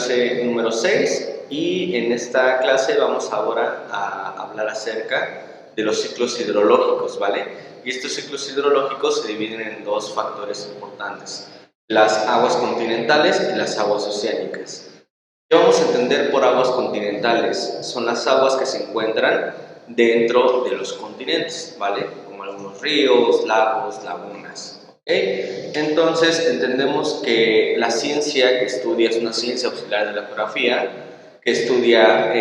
clase número 6 y en esta clase vamos ahora a hablar acerca de los ciclos hidrológicos, ¿vale? Y estos ciclos hidrológicos se dividen en dos factores importantes, las aguas continentales y las aguas oceánicas. ¿Qué vamos a entender por aguas continentales? Son las aguas que se encuentran dentro de los continentes, ¿vale? Como algunos ríos, lagos, lagunas. ¿Okay? Entonces entendemos que la ciencia que estudia es una ciencia auxiliar de la geografía, que estudia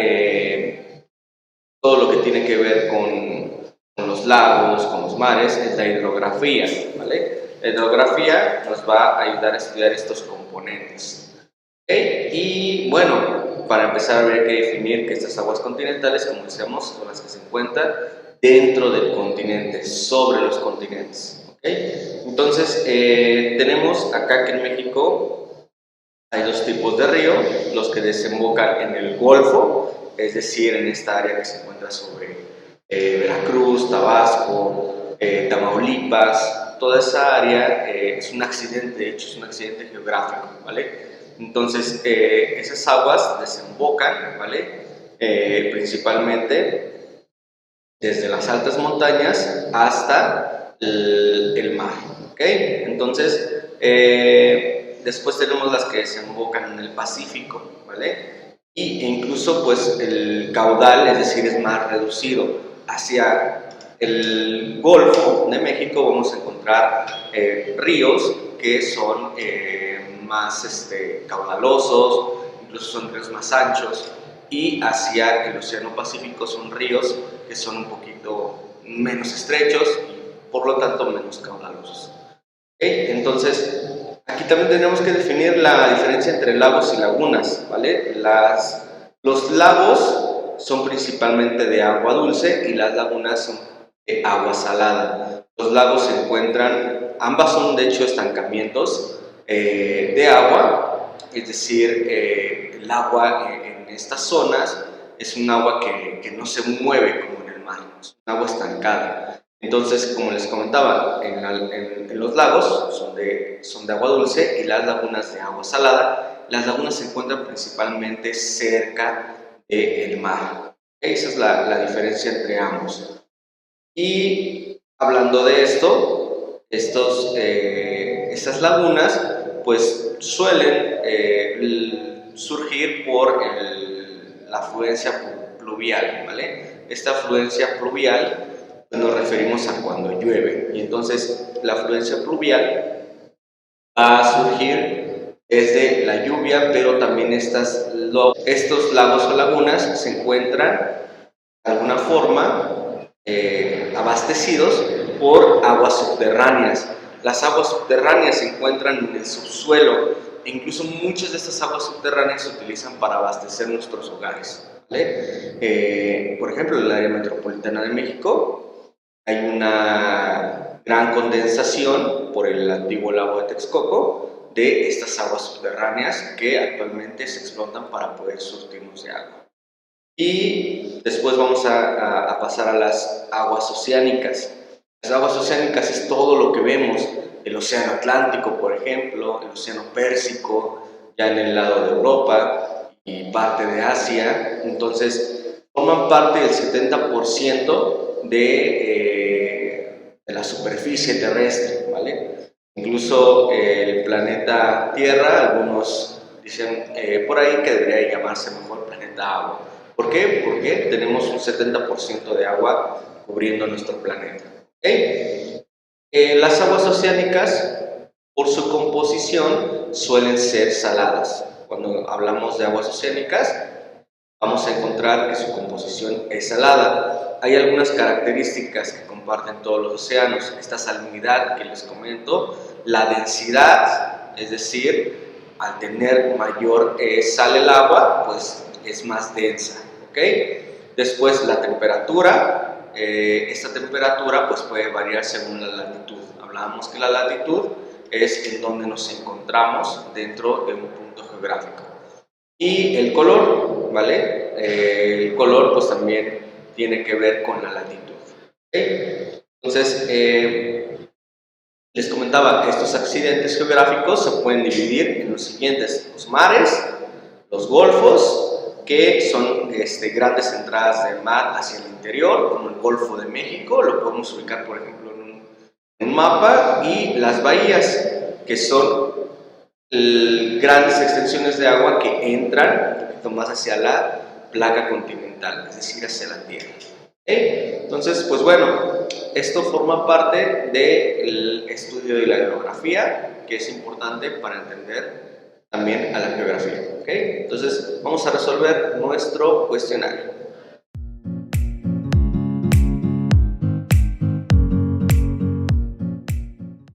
todo lo que tiene que ver con los lagos, con los mares, es la hidrografía, ¿vale? La hidrografía nos va a ayudar a estudiar estos componentes. ¿Okay? Y bueno, para empezar habría que definir que estas aguas continentales, como decíamos, son las que se encuentran dentro del continente, sobre los continentes. ¿Okay? Entonces, tenemos acá que en México hay dos tipos de río, los que desembocan en el Golfo, es decir, en esta área que se encuentra sobre Veracruz, Tabasco, Tamaulipas. Toda esa área es un accidente, de hecho es un accidente geográfico, ¿vale? Entonces, esas aguas desembocan, ¿vale? Principalmente desde las altas montañas hasta el mar, ¿ok? Entonces, después tenemos las que desembocan en el Pacífico, ¿vale? E incluso, pues, el caudal, es decir, es más reducido. Hacia el Golfo de México vamos a encontrar ríos que son más caudalosos, incluso son ríos más anchos, y hacia el Océano Pacífico son ríos que son un poquito menos estrechos y por lo tanto menos caudalosos. ¿Okay? Entonces, aquí también tenemos que definir la diferencia entre lagos y lagunas, ¿vale? Los lagos son principalmente de agua dulce y las lagunas son de agua salada. Los lagos se encuentran, ambas son de hecho estancamientos de agua, es decir, el agua en estas zonas es un agua que no se mueve como en el mar, es un agua estancada. Entonces, como les comentaba, en los lagos son de agua dulce y las lagunas de agua salada. Las lagunas se encuentran principalmente cerca del mar. Esa es la diferencia entre ambos. Y hablando de esto, estas lagunas pues suelen surgir por la afluencia pluvial, ¿vale? Esta afluencia pluvial nos referimos a cuando llueve, y entonces la afluencia pluvial va a surgir desde la lluvia, pero también estos lagos o lagunas se encuentran de alguna forma abastecidos por aguas subterráneas. Las aguas subterráneas se encuentran en el subsuelo e incluso muchas de estas aguas subterráneas se utilizan para abastecer nuestros hogares, ¿vale? Por ejemplo, en el área metropolitana de México hay una gran condensación por el antiguo lago de Texcoco de estas aguas subterráneas que actualmente se explotan para poder surtirnos de agua. Y después vamos a pasar a las aguas oceánicas. Las aguas oceánicas es todo lo que vemos, el océano Atlántico, por ejemplo, el océano Pérsico, ya en el lado de Europa y parte de Asia. Entonces, forman parte del 70% de la superficie terrestre, ¿vale? Incluso el planeta Tierra, algunos dicen por ahí que debería llamarse mejor planeta agua. ¿Por qué? Porque tenemos un 70% de agua cubriendo nuestro planeta. ¿Okay? Las aguas oceánicas, por su composición, suelen ser saladas. Cuando hablamos de aguas oceánicas, vamos a encontrar que su composición es salada. Hay algunas características que comparten todos los océanos. Esta salinidad que les comento, la densidad, es decir, al tener mayor sal el agua, pues es más densa. ¿Okay? Después la temperatura, esta temperatura pues puede variar según la latitud. Hablábamos que la latitud es en donde nos encontramos dentro de un punto geográfico. Y el color, ¿vale? El color pues también tiene que ver con la latitud. ¿Okay? Entonces, les comentaba, estos accidentes geográficos se pueden dividir en los siguientes: los mares, Los golfos, que son grandes entradas de mar hacia el interior, como el Golfo de México, lo podemos ubicar por ejemplo en un mapa, y las bahías, que son grandes extensiones de agua que entran un poquito más hacia la placa continental, es decir, hacia la Tierra. Entonces, pues bueno, esto forma parte del estudio de la hidrografía, que es importante para entender también a la geografía. Entonces, vamos a resolver nuestro cuestionario.